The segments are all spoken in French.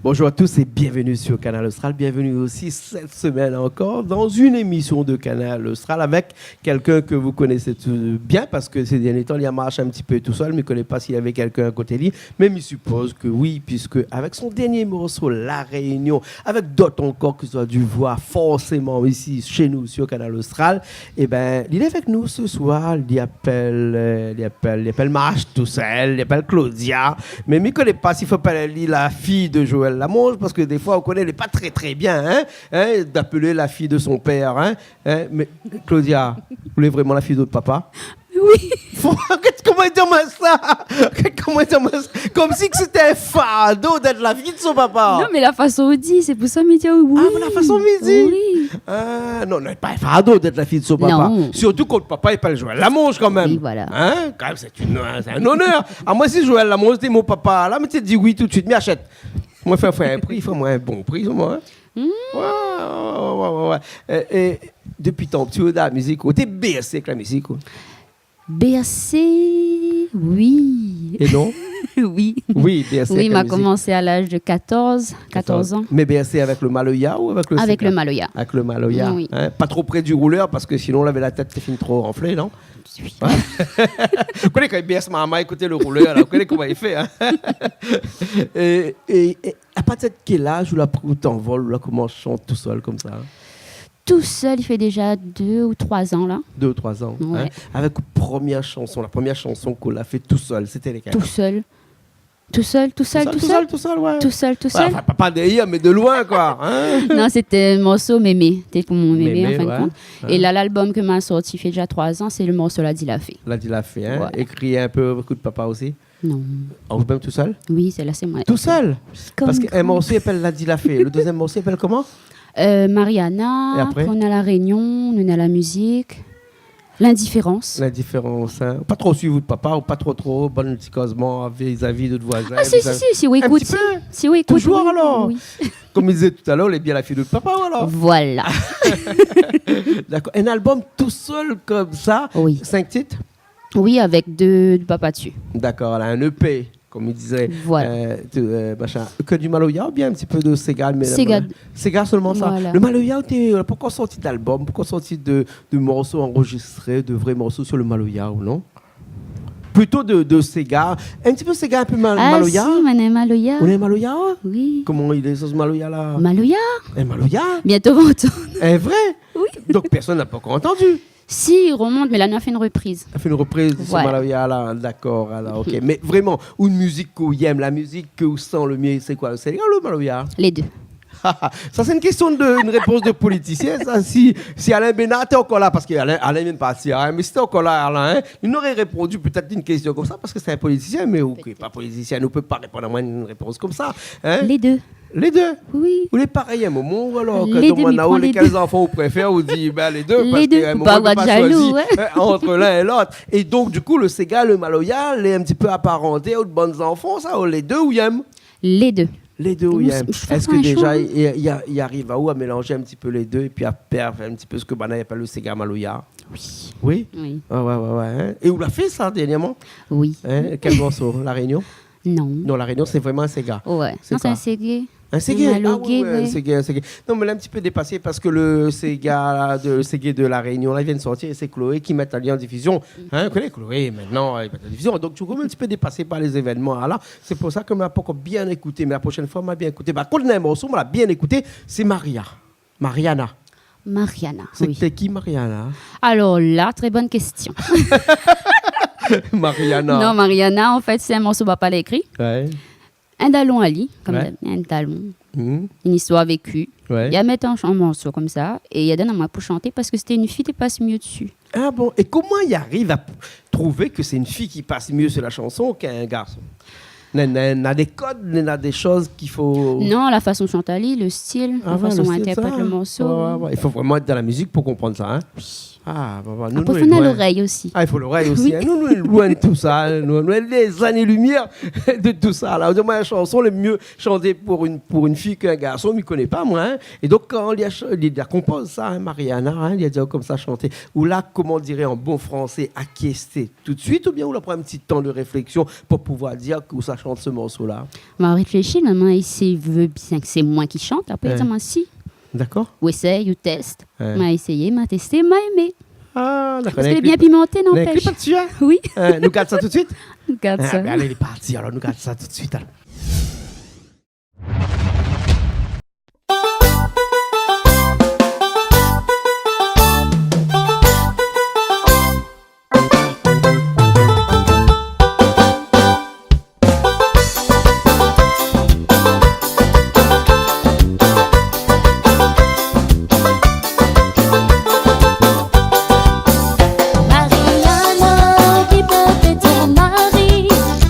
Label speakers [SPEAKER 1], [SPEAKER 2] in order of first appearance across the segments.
[SPEAKER 1] Bonjour à tous et bienvenue sur Canal Austral. Bienvenue aussi cette semaine encore dans une émission de Canal Austral avec quelqu'un que vous connaissez bien parce que ces derniers temps, il a marché un petit peu tout seul, mais il ne connaît pas s'il y avait quelqu'un à côté de lui. Mais il suppose que oui, puisque avec son dernier morceau, La Réunion, avec d'autres encore que tu as dû voir forcément ici chez nous sur Canal Austral, eh ben, il est avec nous ce soir. Il appelle Marche tout seul, il appelle Claudia, mais il ne connaît pas s'il faut appeler la fille de Joël Lamonge, parce que des fois on connaît, elle n'est pas très bien d'appeler la fille de son père. Mais Claudia, vous voulez vraiment la fille de votre papa?
[SPEAKER 2] Oui.
[SPEAKER 1] Comment dire-moi ça? Comme si c'était un fardeau d'être la fille de son papa.
[SPEAKER 2] Non, mais la façon on dit, c'est pour ça me dire oui.
[SPEAKER 1] Ah, la façon on dit?
[SPEAKER 2] Oui.
[SPEAKER 1] Non, pas un fardeau d'être la fille de son papa.
[SPEAKER 2] Non.
[SPEAKER 1] Surtout quand le papa il parle Joël Lamonge quand même.
[SPEAKER 2] Oui, voilà.
[SPEAKER 1] Quand même, c'est un honneur. Moi, si Joël Lamonge était mon papa, là, mais tu te dis oui tout de suite, mais achète. Moi, faire un prix, fais-moi un bon prix, moi. Ouais. Et depuis ton petit haut de la musique, t'es bercé avec la musique.
[SPEAKER 2] Bercé, oui.
[SPEAKER 1] Et non?
[SPEAKER 2] Oui.
[SPEAKER 1] Oui, bercé.
[SPEAKER 2] Oui, il m'a commencé à l'âge de 14 ans.
[SPEAKER 1] Mais bercé avec le maloya ou avec le
[SPEAKER 2] Avec le maloya.
[SPEAKER 1] Avec le maloya.
[SPEAKER 2] Oui.
[SPEAKER 1] Pas trop près du rouleur parce que sinon, on avait la tête qui finit trop enflée, non?
[SPEAKER 2] Oui.
[SPEAKER 1] Vous connaissez quand il berce maman, écoutez le rouleur, là, vous connaissez comment il fait. Et à partir de quel âge ou t'envoles, ou là, comment on chante tout seul comme ça?
[SPEAKER 2] Tout seul, il fait déjà 2 ou 3 ans là.
[SPEAKER 1] 2 ou 3 ans.
[SPEAKER 2] Ouais.
[SPEAKER 1] Avec la première chanson qu'on a fait tout seul, c'était lesquelles?
[SPEAKER 2] Tout seul, ouais.
[SPEAKER 1] Tout seul.
[SPEAKER 2] Tout seul.
[SPEAKER 1] Enfin, pas derrière, mais de loin, quoi.
[SPEAKER 2] Non, c'était un morceau Mémé. C'était pour mon Mémé, en fin de compte.
[SPEAKER 1] Ouais.
[SPEAKER 2] Et là, l'album que m'a sorti, il fait déjà 3 ans, c'est le morceau La Dilafé.
[SPEAKER 1] Là, il l'a fait.
[SPEAKER 2] Ouais.
[SPEAKER 1] Écrit un peu beaucoup de papa aussi.
[SPEAKER 2] Non.
[SPEAKER 1] Ou même tout seul?
[SPEAKER 2] Oui, c'est là, c'est moi.
[SPEAKER 1] Tout seul? Parce qu'un
[SPEAKER 2] grand.
[SPEAKER 1] morceau s'appelle La Dilafé. Le deuxième morceau s'appelle comment?
[SPEAKER 2] Mariana.
[SPEAKER 1] Et après
[SPEAKER 2] on a La Réunion, on a la musique. L'indifférence.
[SPEAKER 1] L'indifférence. Pas trop suivre de papa ou pas trop bon petit causement vis-à-vis de votre voisin.
[SPEAKER 2] Ah, si, oui, écoute. Si, oui, écoute.
[SPEAKER 1] Toujours
[SPEAKER 2] oui,
[SPEAKER 1] alors
[SPEAKER 2] oui.
[SPEAKER 1] Comme il disait tout à l'heure, elle est bien la fille de papa, alors.
[SPEAKER 2] Voilà.
[SPEAKER 1] D'accord. Un album tout seul comme ça,
[SPEAKER 2] Oui.
[SPEAKER 1] 5 titres?
[SPEAKER 2] Oui, avec 2 papas dessus.
[SPEAKER 1] D'accord, elle a un EP, comme il disait.
[SPEAKER 2] Voilà.
[SPEAKER 1] Machin. Que du Maloya ou bien un petit peu de Sega? Sega seulement ça.
[SPEAKER 2] Voilà.
[SPEAKER 1] Le Maloya, pourquoi sorti d'album? Pourquoi sorti de morceaux enregistrés, de vrais morceaux sur le Maloya ou non? Plutôt de Sega. Un petit peu Sega, un peu Maloya?
[SPEAKER 2] Ah si, on est Maloya.
[SPEAKER 1] On est Maloya?
[SPEAKER 2] Oui.
[SPEAKER 1] Comment il est ce Maloya là?
[SPEAKER 2] Maloya.
[SPEAKER 1] Un Maloya?
[SPEAKER 2] Bientôt, on entend.
[SPEAKER 1] Est vrai?
[SPEAKER 2] Oui.
[SPEAKER 1] Donc personne n'a pas encore entendu.
[SPEAKER 2] Si, il remonte, mais là, on a fait une reprise.
[SPEAKER 1] Elle fait une reprise de ce
[SPEAKER 2] Voilà.
[SPEAKER 1] Maloya là, d'accord, alors ok. Mais vraiment, une musique que vous aimez, la musique que vous sent le mieux, c'est quoi? C'est le Maloya?
[SPEAKER 2] Les 2.
[SPEAKER 1] Ça, c'est une question une réponse de politicien. Ça, si Alain Bénard était encore là, parce qu'Alain vient de partir, mais si était encore là, Alain, il n'aurait répondu peut-être une question comme ça, parce que c'est un politicien, mais vous qui n'est pas politicien, ne peut pas répondre à moi une réponse comme ça.
[SPEAKER 2] Les 2.
[SPEAKER 1] Les 2?
[SPEAKER 2] Oui.
[SPEAKER 1] Ou les pareils à un moment, ou alors,
[SPEAKER 2] Les deux, mais prends les
[SPEAKER 1] lesquels
[SPEAKER 2] deux.
[SPEAKER 1] enfants vous préférez, vous dites les deux,
[SPEAKER 2] Les
[SPEAKER 1] parce
[SPEAKER 2] deux,
[SPEAKER 1] qu'à un
[SPEAKER 2] faut
[SPEAKER 1] moment,
[SPEAKER 2] pas
[SPEAKER 1] on peut
[SPEAKER 2] avoir de jaloux,
[SPEAKER 1] choisir entre l'un et l'autre. Et donc, du coup, le Sega, le Maloya, les un petit peu apparentés aux bonnes enfants, ça, ou les deux, ou y'aiment?
[SPEAKER 2] Les 2.
[SPEAKER 1] Les deux, oui. Est-ce que
[SPEAKER 2] un
[SPEAKER 1] déjà,
[SPEAKER 2] choix.
[SPEAKER 1] il arrive à mélanger un petit peu les deux et puis à perdre un petit peu ce que Bana appelle le Sega Maloya?
[SPEAKER 2] Oui.
[SPEAKER 1] Oui?
[SPEAKER 2] Oui.
[SPEAKER 1] Ouais. Et où l'a fait ça dernièrement?
[SPEAKER 2] Oui.
[SPEAKER 1] Quel morceau? La Réunion?
[SPEAKER 2] Non.
[SPEAKER 1] Non, La Réunion, c'est vraiment un Sega.
[SPEAKER 2] Ouais.
[SPEAKER 1] C'est
[SPEAKER 2] Non, c'est
[SPEAKER 1] quoi?
[SPEAKER 2] un Ségué.
[SPEAKER 1] Un Ségué?
[SPEAKER 2] Un Malogué,
[SPEAKER 1] Un
[SPEAKER 2] ouais.
[SPEAKER 1] Ségué. Non, mais là, un petit peu dépassé parce que le Sega le Ségué de La Réunion, là, il vient de sortir et c'est Chloé qui met en lien en diffusion. Vous connaissez Chloé maintenant, il met en diffusion. Donc, tu es un petit peu dépassé par les événements. Là, c'est pour ça que je n'ai pas encore bien écouté. Mais la prochaine fois, je bien écouté. Quand on a un morceau, on l'a bien écouté, c'est Mariana.
[SPEAKER 2] Mariana.
[SPEAKER 1] C'était
[SPEAKER 2] Oui.
[SPEAKER 1] qui Mariana?
[SPEAKER 2] Alors là, très bonne question.
[SPEAKER 1] Mariana.
[SPEAKER 2] Non, Mariana, en fait, c'est un morceau que papa l'a écrit.
[SPEAKER 1] Ouais.
[SPEAKER 2] Un talon Ali, comme
[SPEAKER 1] Ouais.
[SPEAKER 2] un talon.
[SPEAKER 1] Mhm.
[SPEAKER 2] Une histoire vécue.
[SPEAKER 1] Ouais.
[SPEAKER 2] Il y a mettre un morceau comme ça et il y a donné à moi pour chanter parce que c'était une fille qui passe mieux dessus.
[SPEAKER 1] Ah bon? Et comment il arrive à trouver que c'est une fille qui passe mieux sur la chanson qu'un garçon? Il y a des codes, il y a des choses qu'il faut...
[SPEAKER 2] Non, la façon de chanter, le style, la façon dont on interprète le morceau.
[SPEAKER 1] Ouais. Il faut vraiment être dans la musique pour comprendre ça. Hein? Ah, bah,
[SPEAKER 2] Après, il faut l'oreille aussi.
[SPEAKER 1] Ah, il faut l'oreille aussi.
[SPEAKER 2] Oui.
[SPEAKER 1] Hein. Nous, loin de tout ça. Hein. Nous, des années-lumière de tout ça. Là. Moi, la chanson, le mieux chantée pour une fille qu'un garçon, je ne connais pas, moi. Hein. Et donc, quand il a compose ça, hein, Mariana, hein, il a dit comme ça chanter. Ou là, comment on dirait en bon français, acquiescer tout de suite, ou bien on a pris un petit temps de réflexion pour pouvoir dire que ça chante ce morceau-là.
[SPEAKER 2] On réfléchir, maman, il veut bien que c'est moi qui chante. Après, il dit, si.
[SPEAKER 1] D'accord.
[SPEAKER 2] Ou essaye, ou teste. M'a essayé, m'a testé, m'a aimé.
[SPEAKER 1] Ah, d'accord.
[SPEAKER 2] Parce qu'elle est bien pimentée,
[SPEAKER 1] Un
[SPEAKER 2] n'empêche.
[SPEAKER 1] clip dessus, hein?
[SPEAKER 2] Oui.
[SPEAKER 1] Nous garde ça tout de suite?
[SPEAKER 2] Nous garde ça.
[SPEAKER 1] Allez, il est parti, alors nous garde ça tout de suite. Alors.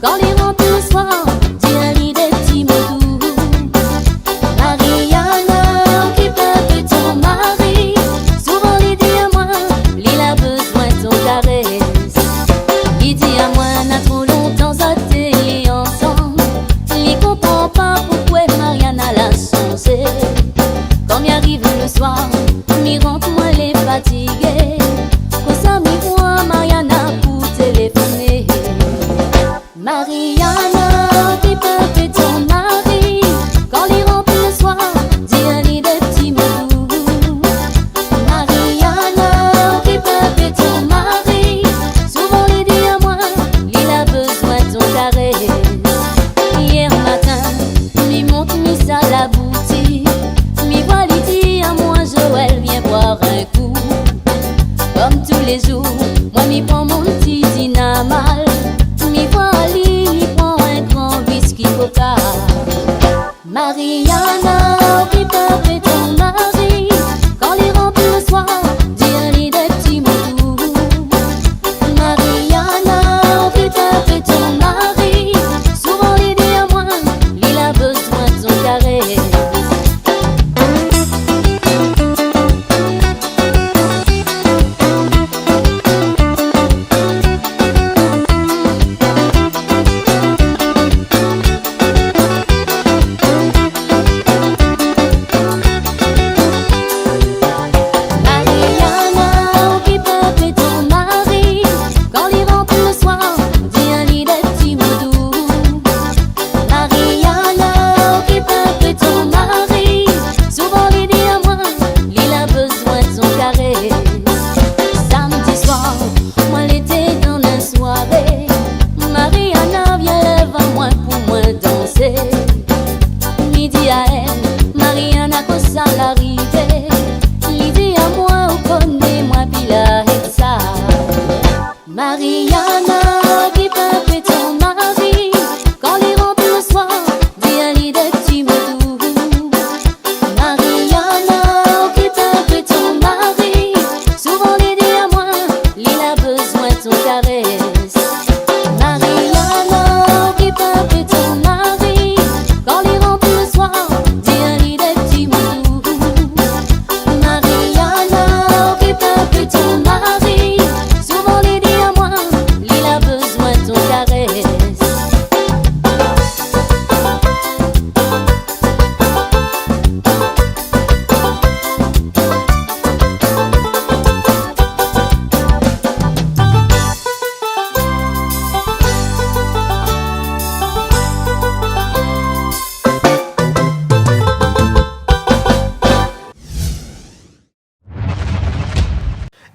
[SPEAKER 3] Quand les rentres le soir, dis un lit des petits mots doux.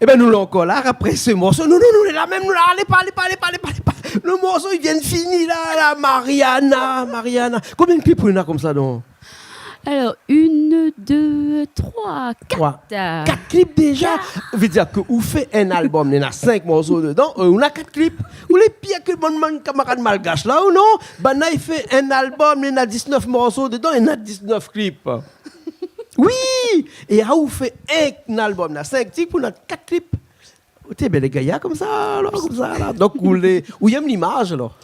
[SPEAKER 1] Eh bien, nous l'encore là, après ce morceau, nous, là même, nous, là, allez pas. Le morceau, il vient de finir, là, Mariana. Combien de clips on a comme ça, donc?
[SPEAKER 2] Alors, 1, 2, 3, 4.
[SPEAKER 1] 4 clips déjà. Ça veut dire que vous faites un album, il y en a 5 morceaux dedans, on a 4 clips. Vous les pire que mon camarade malgache là, ou non? Ben là, il fait un album, il y en a 19 morceaux dedans, il y en a 19 clips. Oui! Et là, vous faites un album, il y a 5 clips, on a 4 clips. T'es bel les gars, comme ça, alors, comme ça, là. Donc, vous aimez l'image, alors?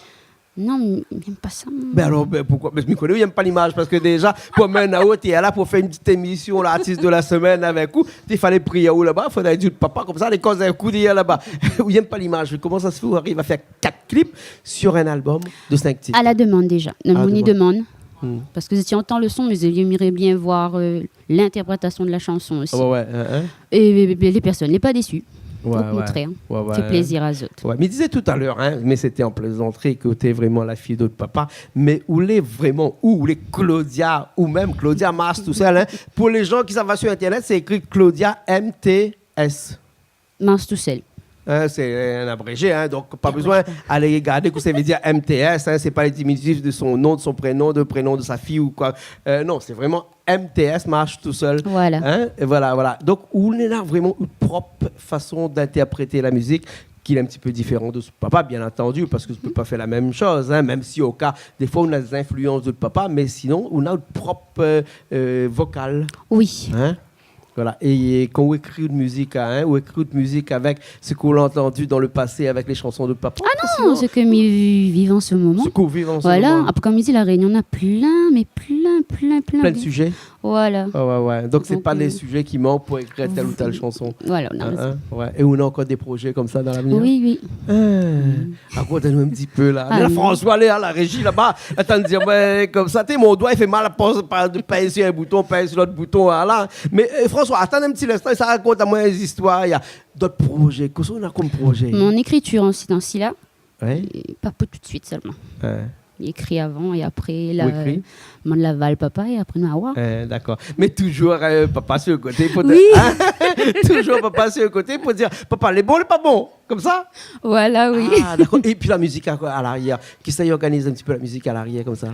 [SPEAKER 2] Non, mais j'aime pas ça.
[SPEAKER 1] Ben alors, pourquoi? Mais je me connais, il n'aime pas l'image parce que déjà, pour Nao, tu es là pour faire une petite émission, l'artiste de la semaine avec vous. Il fallait prier où là-bas, il fallait dire papa, comme ça, les causes un coup d'hier là-bas. Il n'aime pas l'image. Comment ça se fait? On arrive à faire 4 clips sur un album de 5 titres?
[SPEAKER 2] À la demande déjà. On y demande.
[SPEAKER 1] Hmm.
[SPEAKER 2] Parce que si tu entends le son, mais j'aimerais bien voir l'interprétation de la chanson aussi. Et les personnes n'est pas déçues. Au contraire, fait plaisir à eux autres.
[SPEAKER 1] Ouais. Mais il disait tout à l'heure, mais c'était en plaisanterie que tu es vraiment la fille d'autre papa. Mais où les vraiment, où les Claudia, ou même Claudia Mars tout seul. Pour les gens qui savent sur Internet, c'est écrit Claudia MTS.
[SPEAKER 2] Mars tout seul.
[SPEAKER 1] C'est un abrégé, donc pas besoin d'aller regarder que ça veut dire MTS. C'est pas les diminutifs de son nom, de son prénom de sa fille ou quoi. Non, c'est vraiment MTS, marche tout seul.
[SPEAKER 2] Voilà.
[SPEAKER 1] Et voilà. Donc, on a vraiment une propre façon d'interpréter la musique qui est un petit peu différent de son papa, bien entendu, parce que je ne peux pas faire la même chose, même si au cas, des fois, on a des influences de papa, mais sinon, on a une propre vocale.
[SPEAKER 2] Oui.
[SPEAKER 1] Voilà. Et quand on écrit une musique, on écrit une musique avec ce qu'on a entendu dans le passé avec les chansons de papa.
[SPEAKER 2] Ah non, ce que nous vivons en ce moment.
[SPEAKER 1] Ce qu'on vit en ce moment.
[SPEAKER 2] Voilà. Après, comme il dit, la Réunion, on a plein de sujets. Voilà.
[SPEAKER 1] Ouais. Donc, c'est pas les sujets qui manquent pour écrire telle ou telle chanson.
[SPEAKER 2] Voilà.
[SPEAKER 1] Et on a encore des projets comme ça dans l'avenir.
[SPEAKER 2] Oui.
[SPEAKER 1] Raconte-nous un petit peu là. Là, François, allez à la régie là-bas. Attends de dire, comme ça, mon doigt, il fait mal de peser sur un bouton, peser sur l'autre bouton. Là. Mais François, attends un petit instant, ça raconte à moi des histoires. Il y a d'autres projets. Qu'est-ce qu'on a comme projet?
[SPEAKER 2] Mon écriture en ce temps-ci là.
[SPEAKER 1] Oui.
[SPEAKER 2] Pas tout de suite seulement. Il écrit avant et après, mon Laval papa et après Nawa.
[SPEAKER 1] D'accord. Mais toujours papa sur le côté pour toujours papa sur le côté pour dire papa, les bons, les pas bons. Comme ça?
[SPEAKER 2] Voilà, oui.
[SPEAKER 1] Ah, d'accord. Et puis la musique à l'arrière. Qui ça y organise un petit peu la musique à l'arrière comme ça?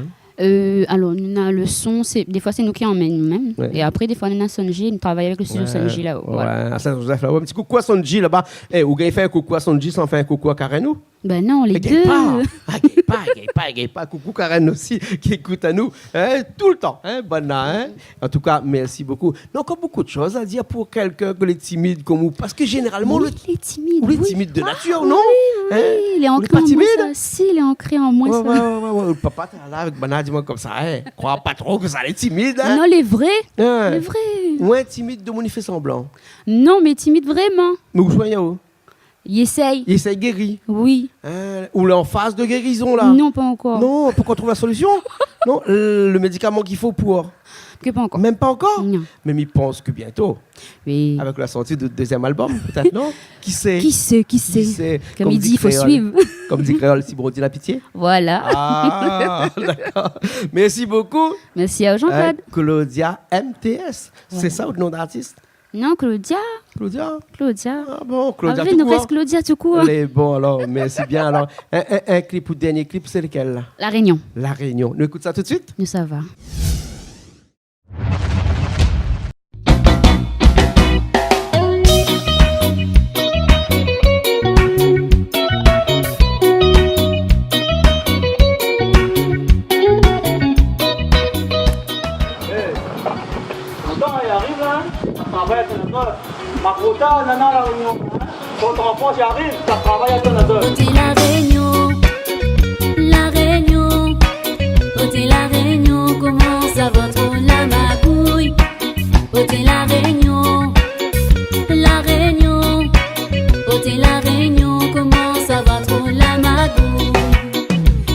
[SPEAKER 2] Alors, on a le son, des fois c'est nous qui emmènent nous-mêmes. Ouais. Et après, des fois, on a Sonji, on travaille avec le studio Sonji là-haut.
[SPEAKER 1] Voilà. À Saint-Joseph là-haut. Un petit coucou à Sonji là-bas. Vous avez fait un coucou à Sonji sans faire un coucou à Karen ou?
[SPEAKER 2] Ben non, les deux.
[SPEAKER 1] Pas. Coucou Karen aussi qui écoute à nous tout le temps. Bonne En tout cas, merci beaucoup. Donc, encore beaucoup de choses à dire pour quelqu'un qui est timide comme vous. Parce que généralement,
[SPEAKER 2] il est timide.
[SPEAKER 1] Vous êtes timide de nature, non?
[SPEAKER 2] Oui, il est ancré en moi. Si, il est ancré en moi.
[SPEAKER 1] Ouais. Papa, t'es là avec Bana, dis-moi comme ça. Crois pas trop que ça est timide.
[SPEAKER 2] Non, les vrais. Les vrais.
[SPEAKER 1] Ouais, timide de mon fait semblant.
[SPEAKER 2] Non, mais timide vraiment.
[SPEAKER 1] Mais où soyez où?
[SPEAKER 2] Il essaye.
[SPEAKER 1] Il essaye guéri.
[SPEAKER 2] Oui.
[SPEAKER 1] Ou là en phase de guérison là?
[SPEAKER 2] Non, pas encore.
[SPEAKER 1] Non, pour qu'on trouve la solution? Non, le médicament qu'il faut pour?
[SPEAKER 2] Que pas encore.
[SPEAKER 1] Même pas encore?
[SPEAKER 2] Non.
[SPEAKER 1] Mais il pense que bientôt.
[SPEAKER 2] Oui.
[SPEAKER 1] Avec la sortie du deuxième album, peut-être, non? Qui sait?
[SPEAKER 2] Qui sait? Comme il dit, il faut suivre.
[SPEAKER 1] Comme dit Créole, si Brody la pitié.
[SPEAKER 2] Voilà.
[SPEAKER 1] Ah, d'accord. Merci beaucoup.
[SPEAKER 2] Merci à Jean-Claude.
[SPEAKER 1] Claudia MTS. C'est ça ou le nom d'artiste?
[SPEAKER 2] Non, Claudia.
[SPEAKER 1] Ah bon, Claudia.
[SPEAKER 2] Il nous reste Claudia tout court.
[SPEAKER 1] Bon, alors, merci bien. Alors, un clip ou dernier clip, c'est lequel là?
[SPEAKER 2] La Réunion.
[SPEAKER 1] La Réunion. Nous écoute ça tout de suite?
[SPEAKER 2] Nous, ça va.
[SPEAKER 4] Ma quota, nana, la Réunion. Votre enfant, j'y arrive, ça travaille à ton adore.
[SPEAKER 3] Côté la Réunion, côté la Réunion, comment ça va trop la magouille? Côté la Réunion, côté la Réunion, comment ça va trop la magouille?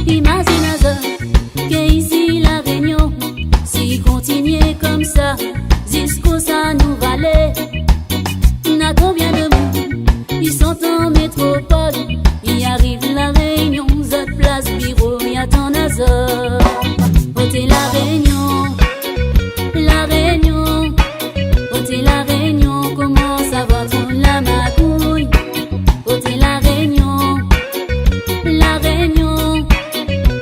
[SPEAKER 3] Imagine ça, qu'ici la Réunion, si continuer comme ça, jusqu'où ça nous valait? A combien de monde ils sont en métropole, y arrive la Réunion, cette place bureau, y a ton azor. Côté la Réunion, côté la Réunion, comment ça va trop la magouille? Côté la Réunion,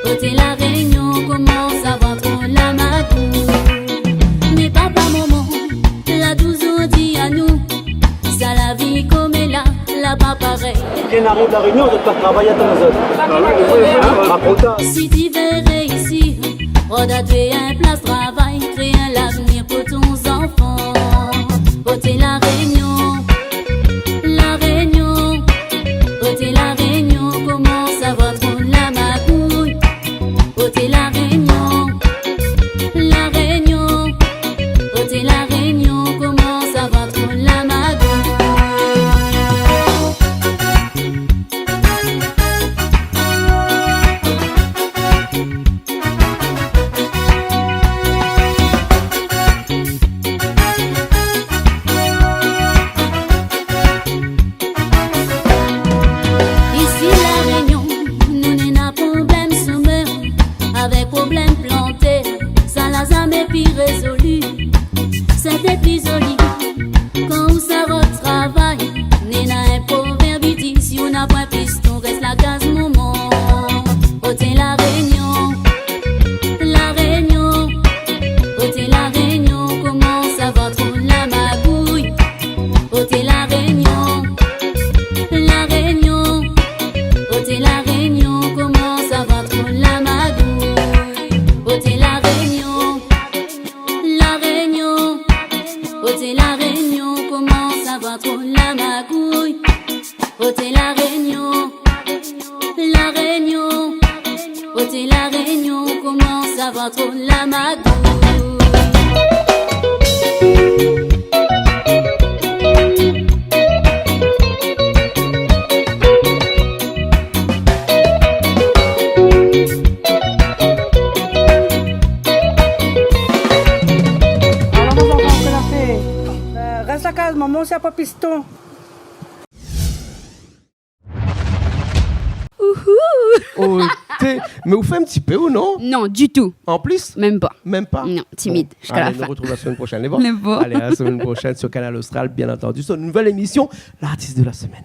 [SPEAKER 3] côté la Réunion, comment ça va trop la magouille? Mais papa, maman, la 12 ans dit à nous, ça la vie comme elle là pas pareil.
[SPEAKER 4] Quand arrive la Réunion, je dois travailler à ton azor. Ma quota.
[SPEAKER 3] Si tu veux réussir, on doit trouver un place de travail, créer un avenir pour ton enfant. Côté la Réunion, côté la Réunion, comment ça va trop la magouille? ça va trop la magouille.
[SPEAKER 5] Reste la case, maman, c'est pas piston.
[SPEAKER 1] Oh, mais vous faites un petit peu ou non?
[SPEAKER 2] Non, du tout.
[SPEAKER 1] En plus?
[SPEAKER 2] Même pas.
[SPEAKER 1] Même pas?
[SPEAKER 2] Non, timide.
[SPEAKER 1] Bon.
[SPEAKER 2] Jusqu'à la
[SPEAKER 1] Allez,
[SPEAKER 2] fin.
[SPEAKER 1] on se retrouve la semaine prochaine. Les bons?
[SPEAKER 2] Les bons.
[SPEAKER 1] Allez, à la semaine prochaine sur Canal Austral, bien entendu. C'est une nouvelle émission, l'artiste de la semaine.